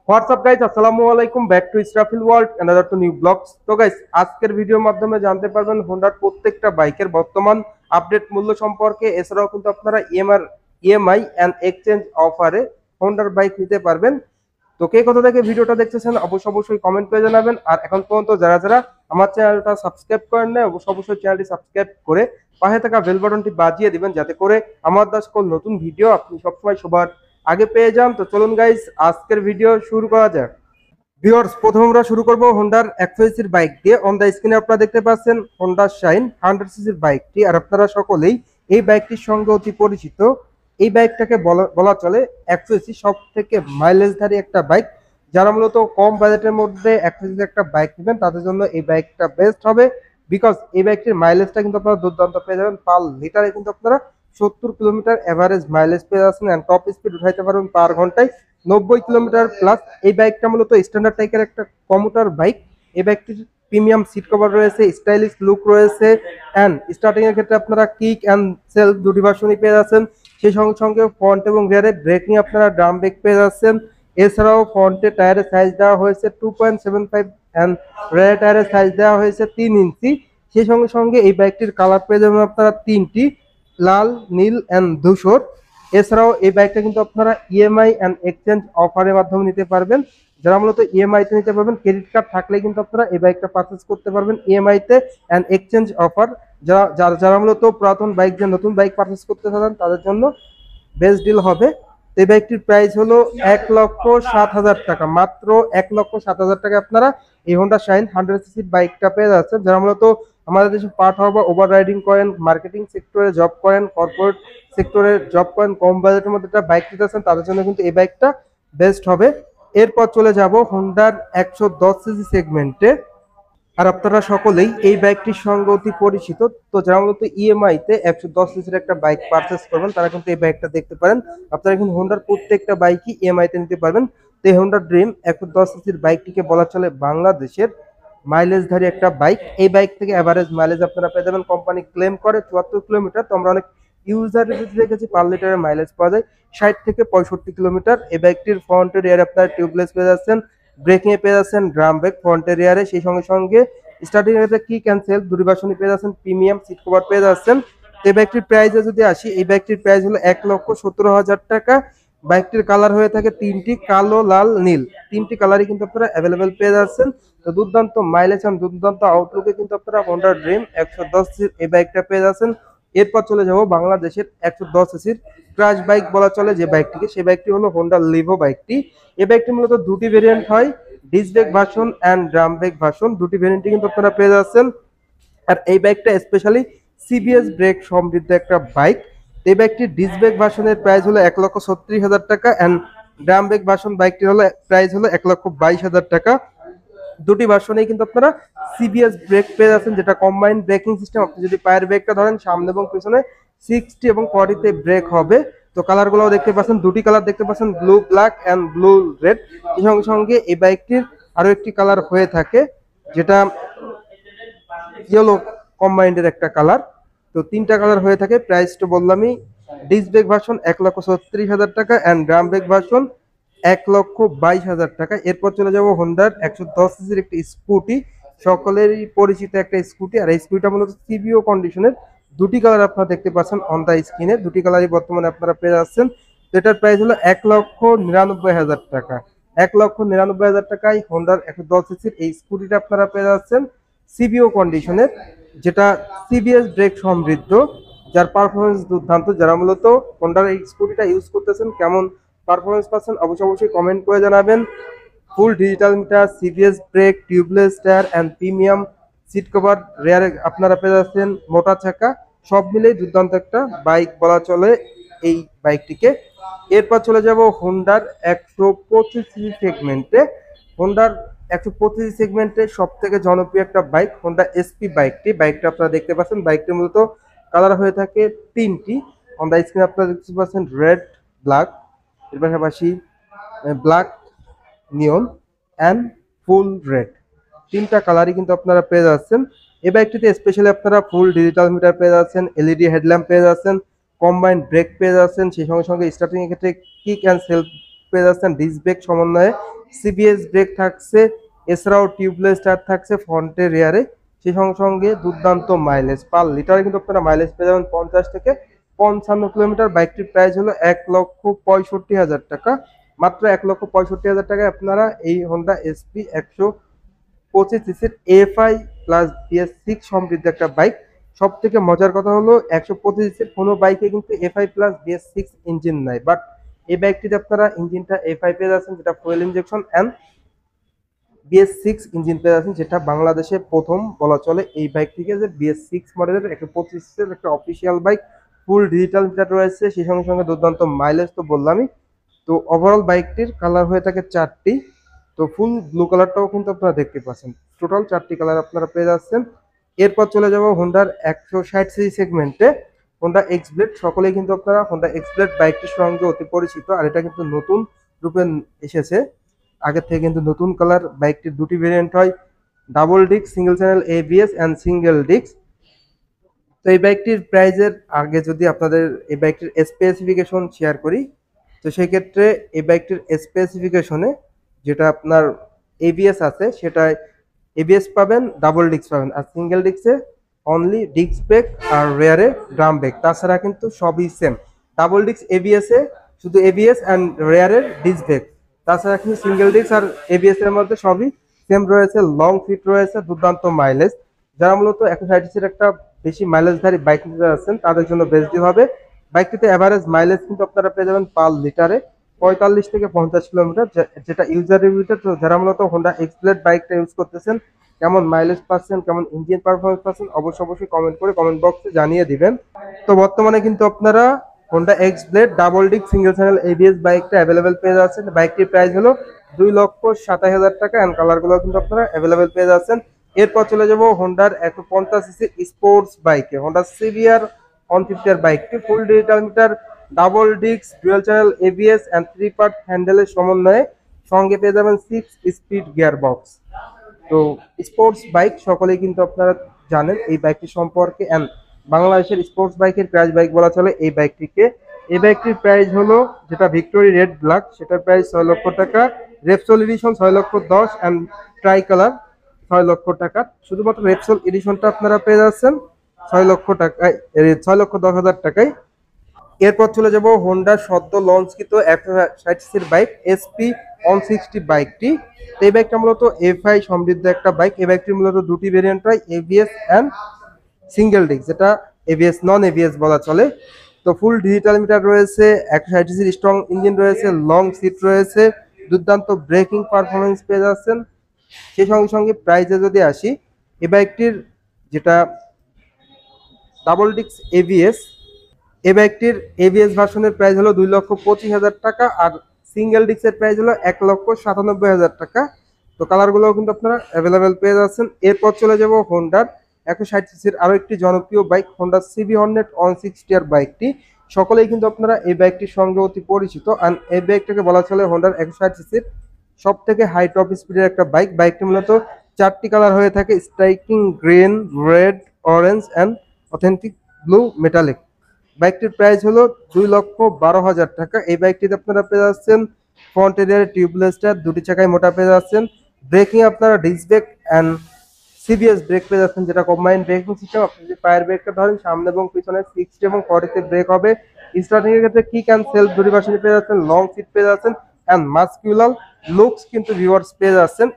WhatsApp guys, আসসালামু আলাইকুম, back to Israfil world, another to new blogs. তো গাইজ, আজকের ভিডিওর মাধ্যমে জানতে পারবেন হোন্ডার প্রত্যেকটা বাইকের বর্তমান আপডেট মূল্য সম্পর্কে। এছাড়াও কিন্তু আপনারা ইএমআই অ্যান্ড এক্সচেঞ্জ অফারে হোন্ডার বাইক নিতে পারবেন। তো কে কোথা থেকে ভিডিওটা দেখতেছেন অবশ্যই কমেন্ট করে জানাবেন। আর এখন পর্যন্ত যারা যারা আমার চ্যানেলটা সাবস্ক্রাইব করেন না, অবশ্যই চ্যানেলটি সাবস্ক্রাইব করে পাশে থাকা বেল বাটনটি বাজিয়ে দিবেন, যাতে করে আমার দা সকল নতুন ভিডিও আপনি সবসময় সবার আগে পেয়ে যান। তো চলুন গাইস, আজকের ভিডিও শুরু করা যাক। ভিউয়ার্স, প্রথমে আমরা শুরু করব হোন্ডার 100 বাইক দিয়ে। অন দ্য স্ক্রিনে আপনারা দেখতে পাচ্ছেন হোন্ডা শাইন 100 বাইকটি। আর আপনারা সকলেই এই বাইকটির সঙ্গে অতি পরিচিত। এই বাইকটাকে বলা চলে 100 সব থেকে মাইলেজধারী একটা বাইক। যারা মূলত কম বাজেটের মধ্যে 100 একটা বাইক নেবেন, তাদের জন্য এই বাইকটা বেস্ট হবে। বিকজ এই বাইকটির মাইলেজটা কিন্তু আপনারা দুর্দান্ত পেয়ে যাবেন। পার লিটারে কিন্তু আপনারা 70 কিলোমিটার এভারেজ মাইলেজ পেয়ে যাচ্ছেন, অ্যান্ড টপ স্পিড উঠাইতে পারবেন পার ঘন্টায় 90 কিলোমিটার প্লাস। এই বাইকটা মূলত স্ট্যান্ডার্ড টাইপের একটা কমিউটার বাইক। এই বাইকটির প্রিমিয়াম সিট কভার রয়েছে, স্টাইলিশ লুক রয়েছে, অ্যান্ড স্টার্টিং এর ক্ষেত্রে আপনারা কিক অ্যান্ড সেলফ দুটি ভার্সনই পেয়ে যাচ্ছেন। সেই সঙ্গে সঙ্গে ফ্রন্ট এবং রিয়ারে ব্রেক নিয়ে আপনারা ড্রাম ব্রেক পেয়ে যাচ্ছেন। এছাড়াও ফ্রন্টে টায়ারের সাইজ দেওয়া হয়েছে 2.75 অ্যান্ড রিয়ার টায়ারের সাইজ দেওয়া হয়েছে 3 ইঞ্চি। সেই সঙ্গে সঙ্গে এই বাইকটির কালার পেয়ে যাবেন আপনারা তিনটি, লাল, নীল অ্যান্ড ধূসর। এছাড়াও এই বাইকটা কিন্তু আপনারা ইএমআই অ্যান্ড এক্সচেঞ্জ অফারের মাধ্যমে নিতে পারবেন। যারা মূলত ইএমআই তে নিতে পারবেন, ক্রেডিট কার্ড থাকলে কিন্তু আপনারা এই বাইকটা পারচেজ করতে পারবেন ইএমআই তে অ্যান্ড এক্সচেঞ্জ অফার। যারা মূলত পুরাতন বাইক যে নতুন বাইক পারচেজ করতে চান, তাদের জন্য বেস্ট ডিল হবে। এই বাইকটির প্রাইস হলো 1,07,000 টাকা, মাত্র 1,07,000 টাকা আপনারা এই হোন্ডা শাইন 100 বাইকটা পেয়ে যাচ্ছেন। যারা মূলত আমাদের দেশে পার্ট হওয়া বা ওভার রাইডিং করেন, মার্কেটিং সেক্টরে জব করেন, কর্পোরেট সেক্টরে জব করেন, কম বাজেটের মধ্যে একটা বাইক নিতেছেন, তাদের জন্য কিন্তু এই বাইকটা বেস্ট হবে। এরপর চলে যাব হোন্ডার 110 সেগমেন্টে। আর আপনারা সকলেই এই বাইকটির সঙ্গে অতি পরিচিত। তো যারা মূলত ইএমআই তে 110 একটা বাইক পারচেস করবেন, তারা কিন্তু এই বাইকটা দেখতে পারেন। আপনারা কিন্তু হোন্ডার প্রত্যেকটা বাইকই ইএমআই তে নিতে পারবেন। তো এই হোন্ডা ড্রিম 110 বাইকটিকে বলা চলে বাংলাদেশের মাইলেজধারী একটা বাইক। এই বাইক থেকে অ্যাভারেজ মাইলেজ আপনারা পেয়ে যাবেন। কোম্পানি ক্লেম করে 74 কিলোমিটার। তো আমরা অনেক ইউজার রিভিউ দেখেছি পার লিটারের মাইলেজ পাওয়া যায় 60 থেকে 65 কিলোমিটার। এই বাইকটির ফ্রন্টের রিয়ারে আপনারা টিউবলেস পেয়ে যাচ্ছেন, ব্রেকিং এ পেয়ে যাচ্ছেন ড্রাম ব্রেক ফ্রন্টের রিয়ারে। সেই সঙ্গে সঙ্গে স্টার্টিং এর কি ক্যান্সেল দুটি ভার্সনই পেয়ে যাচ্ছেন, প্রিমিয়াম সিট কভার পেয়ে যাচ্ছেন। এই বাইকটির প্রাইসে যদি আসি, এই বাইকটির প্রাইস হলো 1,17,000 টাকা। বাইকটির কালার হয়ে থাকে তিনটি, কালো, লাল, নীল। তিনটি কালারই কিন্তু আপনারা অ্যাভেলেবেল পেয়ে যাচ্ছেন। তো দুর্দান্ত মাইলেজ এবং দুর্দান্ত আউটলুকে কিন্তু আপনারা হোন্ডা ড্রিম 110 এই বাইকটা পেয়ে যাচ্ছেন। এরপর চলে যাব বাংলাদেশের 110 ক্রাশ বাইক বলা চলে যে বাইকটিকে, সেই বাইকটি হলো হোন্ডা লিভো বাইকটি। এই বাইকটি মূলত দুটি ভেরিয়েন্ট হয়, disc brake version and drum brake version. দুটি ভেরিয়েন্টই কিন্তু আপনারা পেয়ে যাচ্ছেন। আর এই বাইকটা স্পেশালি সিবিএস ব্রেক সমৃদ্ধ একটা বাইক। এই বাইকটির ডিস্ক ব্রেক ভার্সনের প্রাইস হলো 1,36,000 টাকা, অ্যান্ড ড্রাম ব্রেক ভার্সন বাইকটির হলো প্রাইস হলো 1,22,000 টাকা। দুটি ভার্সনেই কিন্তু আপনারা সিবিএস ব্রেক পেয়ে যাচ্ছেন, যেটা কম্বাইন্ড ব্রেকিং সিস্টেম। আপনি যদি পায়ের ব্রেকটা ধরেন, সামনে এবং পিছনে 60 এবং 40-তে ব্রেক হবে। তো কালার গুলো দেখতে পাচ্ছেন, দুটি কালার দেখতে পাচ্ছেন, blue black and blue red. এর সঙ্গে সঙ্গে এই বাইকটির আরো একটি কালার হয়ে থাকে, যেটা ইয়েলো কম্বাইন্ডের একটা কালার। তো তিনটা কালার হয়ে থাকে। প্রাইস তো বললামই, ডিস্ক ব্রেক ভার্সন 1,36,000 টাকা অ্যান্ড ড্রাম ব্রেক ভার্সন 1,22,000 টাকা। এরপর চলে যাব হোন্ডার 110 একটি স্কুটি, সকলেরই পরিচিত একটা স্কুটি। আর এই স্কুটিটা মূলত সিবিও কন্ডিশনের। দুটি কালার আপনারা দেখতে পাচ্ছেন অন দা স্ক্রিনে, দুটি কালারই বর্তমানে আপনারা পেয়ে যাচ্ছেন। তো এটার প্রাইস হলো 1,99,000 টাকা। 1,99,000 টাকায় হোন্ডার 110 এই স্কুটিটা আপনারা পেয়ে যাচ্ছেন সিবিও কন্ডিশনের, যেটা সিবিএস ব্রেক সমৃদ্ধ, যার পারফরমেন্স দুর্দান্ত। যারা মূলত হোন্ডার এই স্কুটিটা ইউজ করতেছেন, কেমন পারফরমেন্স পাচ্ছেন অবশ্যই কমেন্ট করে জানাবেন। Full digital meter, CBS brake, tubeless tyre and premium seat cover, রেয়ারে আপনারা পেয়ে যাচ্ছেন মোটা চাকা। সব মিলেই দুর্দান্ত একটা বাইক বলা চলে এই বাইকটিকে। এরপর চলে যাব হোন্ডার 125 সেগমেন্টে। হোন্ডার 125 সেগমেন্টে সব থেকে জনপ্রিয় একটা বাইক হোন্ডা এসপি বাইকটা আপনারা দেখতে পাচ্ছেন। বাইকটি মূলত কালার হয়ে থাকে তিনটি, অন দা স্ক্রিনে আপনারা দেখতে পাচ্ছেন রেড, ব্ল্যাক, এর পাশাপাশি black, neon and full red. তিনটা কালারই কিন্তু আপনারা পেয়ে যাচ্ছেন। এই বাইকটিতে স্পেশালি আপনারা ফুল ডিজিটাল মিটার পেয়ে যাচ্ছেন, এলইডি হেডল্যাম্প পেয়ে যাচ্ছেন, কম্বাইন্ড ব্রেক পেয়ে যাচ্ছেন। সেই সঙ্গে সঙ্গে স্টার্টিং এর ক্ষেত্রে কিক অ্যান্ড সেলফ পেয়ে যাচ্ছেন ডিস্ক ব্রেক সমন্বয়ে, সিবিএস ব্রেক থাকছে, এছাড়াও টিউবলেস টায়ার থাকছে ফ্রন্টে রিয়ারে। সেই সঙ্গে সঙ্গে দুর্দান্ত মাইলেজ, পার লিটারে কিন্তু আপনারা মাইলেজ পেয়ে যাবেন 50 থেকে 55 কিলোমিটার। বাইকটির প্রাইস হলো 1,65,000 টাকা। মাত্র 1,65,000 টাকায় আপনারা এই হোন্ডা এসপি 125 সিসির এফআই প্লাস BS6 সমৃদ্ধ একটা বাইক। সব থেকে মজার কথা হলো 125 সিসির কোনো বাইকে কিন্তু এফআই প্লাস BS6 ইঞ্জিন নাই, বাট এই বাইকটিতে আপনারা ইঞ্জিনটা এফআই পেয়ে যাচ্ছেন, যেটা fuel injection and BS6 engine পেয়ে যাচ্ছেন, যেটা বাংলাদেশে প্রথম বলা চলে এই বাইকটিকে যে BS6 মডেলের 125 একটা অফিসিয়াল বাইক। ফুল ডিজিটাল মিটার রয়েছে, সেই সঙ্গে সঙ্গে দুর্দান্ত মাইলেজ তো বললামই। তো ওভারঅল বাইকটির কালার হয়ে থাকে 4টি। তো ফুল ব্লু কালারটাও কিন্তু আপনারা দেখতে পাচ্ছেন, টোটাল 4টি কালার আপনারা পেয়ে যাচ্ছেন। এরপর চলে যাব হোন্ডার 160 সিসি সেগমেন্টে, হোন্ডা এক্স ব্লেড। সকলেই কিন্তু আপনারা হোন্ডা এক্স ব্লেড বাইকটির সঙ্গে অতি পরিচিত, আর এটা কিন্তু নতুন রূপে এসেছে। আগের থেকে কিন্তু নতুন কালার। বাইকটির দুটি ভেরিয়েন্ট হয়, double disc, single channel ABS and single disc. তো এই বাইকটির প্রাইজের আগে যদি আপনাদের এই বাইকটির স্পেসিফিকেশন শেয়ার করি, তো সেই ক্ষেত্রে এই বাইকটির স্পেসিফিকেশনে যেটা আপনার ABS আছে সেটায় ABS পাবেন, ডাবল ডিস্ক পাবেন, আর সিঙ্গেল ডিস্কে অনলি ডিস্ক ব্রেক আর রেয়ারে ড্রাম ব্রেক, তাছাড়া কিন্তু সবই সেম। ডাবল ডিস্ক ABS এ শুধু ABS অ্যান্ড রেয়ারের ডিস্ক ব্রেক, তাছাড়া কিন্তু সিঙ্গেল ডিস্ক আর ABS এর মধ্যে সবই সেম রয়েছে। লং ফিট রয়েছে, দুর্দান্ত মাইলেজ। যারা মূলত 160 একটা বেশি মাইলেজধারী বাইক নিতে যাচ্ছেন তাদের জন্য বেস্ট ডিল হবে। বাইকটিতে এভারেজ মাইলেজ কিন্তু আপনারা পেয়ে যাবেন পার লিটারে 45 থেকে 50 কিলোমিটার, যেটা ইউজার রিভিউতে। তো যারা মূলত হোন্ডা এক্স ব্লেড বাইকটা ইউজ করতেছেন, কেমন মাইলেজ পাচ্ছেন, কেমন ইঞ্জিন পারফরমেন্স পাচ্ছেন, অবশ্যই কমেন্ট করে কমেন্ট বক্সে জানিয়ে দিবেন। তো বর্তমানে কিন্তু আপনারা Honda x blade double disc single channel ABS বাইকটা অ্যাভেলেবেল পেয়ে যাচ্ছেন। বাইকটির প্রাইস হলো 2,27,000 টাকা, অ্যান্ড কালারগুলো কিন্তু আপনারা অ্যাভেলেবেল পেয়ে যাচ্ছেন। এরপর চলে যাব হোন্ডার 150 সিসি স্পোর্টস বাইকে, হোন্ডা CBR 150 বাইকটি full digital meter, double disc, dual channel ABS and 3 part হ্যান্ডেলের সমন্বয়ে, সঙ্গে পেয়ে যাবেন 6 স্পিড গিয়ার বক্স। তো স্পোর্টস বাইক সকলেই কিন্তু আপনারা জানেন এই বাইকটি সম্পর্কে, অ্যান্ড বাংলাদেশের স্পোর্টস বাইকের ক্র্যাশ বাইক বলা চলে এই বাইকটিকে। এই বাইকটির প্রাইস হলো, যেটা ভিক্টোরি রেড ব্ল্যাক, সেটার প্রাইস 6 লক্ষ টাকা। Repsol edition 6,10,000 and tricolour 6 lakh টাকা। শুধুমাত্র রেপসোল এডিশনটা আপনারা পেয়ে যাচ্ছেন 6 লক্ষ টাকায়, 6,10,000 টাকায়। এরপর চলে যাব হোন্ডার সদ্য লঞ্চকৃত 160 সিসির বাইক SP 160 বাইকটি। এই বাইকটা মূলত এফআই সমৃদ্ধ একটা বাইক। এই বাইকটির মূলত দুটি ভেরিয়েন্ট হয়, ABS অ্যান্ড সিঙ্গেল ডিস্ক, যেটা ABS নন ABS বলা চলে। তো ফুল ডিজিটাল মিটার রয়েছে, 160 সিসির স্ট্রং ইঞ্জিন রয়েছে, লং সিট রয়েছে, দুর্দান্ত ব্রেকিং পারফরমেন্স পেয়ে যাচ্ছেন। সেই সঙ্গে সঙ্গে প্রাইসে যদি আসি, এই বাইকটির যেটা ডাবল ডিস্ক ABS, এই বাইকটির ABS ভার্সনের প্রাইস হলো 2,25,000 টাকা, আর সিঙ্গেল ডিস্কের প্রাইস হলো 1,97,000 টাকা। তো কালারগুলোও কিন্তু আপনারা অ্যাভেলেবেল পেয়ে যাচ্ছেন। এরপর চলে যাব হোন্ডার 160 সিসির আরো একটি জনপ্রিয় বাইক, হোন্ডা CB হর্নেট 160 আর বাইকটি। সকলেই কিন্তু আপনারা এই বাইকটির সঙ্গে অতি পরিচিত, আর এই বাইকটাকে বলা চলে হোন্ডার 160 সিসির সব থেকে হাই টপ স্পিডের একটা বাইক। বাইকটি মূলত 4টি কালার হয়ে থাকে, striking green, red, orange and authentic blue metallic. বাইকটির প্রাইস হলো 2,12,000 টাকা। এই বাইকটিতে আপনারা পেয়ে যাচ্ছেন ফ্রন্ট এরিয়ার টিউবলেস টায়ার, দুটি চাকায় মোটা পেয়ে যাচ্ছেন। ব্রেকিং আপনারা disc brake and CBS brake পেয়ে যাচ্ছেন, যেটা কম্বাইন্ড ব্রেকিং সিস্টেম। আপনি যদি পায়ের ব্রেকটা ধরেন, সামনে এবং পিছনে 60 এবং 40 ব্রেক হবে। স্টার্টিং এর ক্ষেত্রে কিক অ্যান্ড সেলফ দুটি ভার্সনই পেয়ে যাচ্ছেন, লং সিট পেয়ে যাচ্ছেন অ্যান্ড মাস্কুলার লুকস কিন্তু ভিউয়ার্স পেয়ে যাচ্ছেন।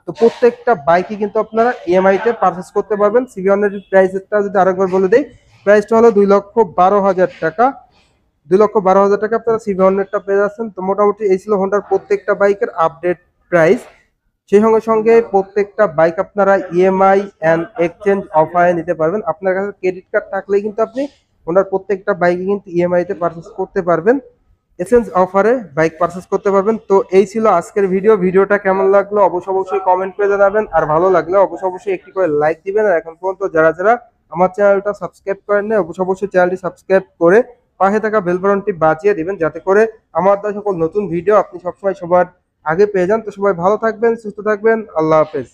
তো প্রত্যেকটা বাইকই কিন্তু আপনারা EMI তে পারচেস করতে পারবেন। CB1 এর প্রাইসটা যদি আরেকবার বলে দেই, প্রাইসটা হলো 2,12,000 টাকা। 2,12,000 টাকা আপনারা CB100টা পেয়ে যাচ্ছেন। তো মোটামুটি এই ছিল হোন্ডার প্রত্যেকটা বাইকের আপডেট প্রাইস। সেই সঙ্গে সঙ্গে প্রত্যেকটা বাইক আপনারা EMI অ্যান্ড এক্সচেঞ্জ অফারে নিতে পারবেন। আপনার কাছে ক্রেডিট কার্ড থাকলেই কিন্তু আপনি হোন্ডার প্রত্যেকটা বাইকে কিন্তু EMI তে পারচেস করতে পারবেন, এক্সচেঞ্জ অফারে বাইক পারচেস করতে পারবেন। তো এই ছিল আজকের ভিডিওটা কেমন লাগলো অবশ্যই কমেন্ট করে জানাবেন, আর ভালো লাগলে অবশ্যই একটি করে লাইক দিবেন। আর এখন পর্যন্ত যারা আমার চ্যানেলটা সাবস্ক্রাইব করেন না, অবশ্যই চ্যানেলটি সাবস্ক্রাইব করে পাশে থাকা বেল বাটনটি বাজিয়ে দিবেন, যাতে করে আমার দেওয়া সকল নতুন ভিডিও আপনি সবসময় সবার আগে পেয়ে যান। তো সবাই ভালো থাকবেন, সুস্থ থাকবেন, আল্লাহ হাফেজ।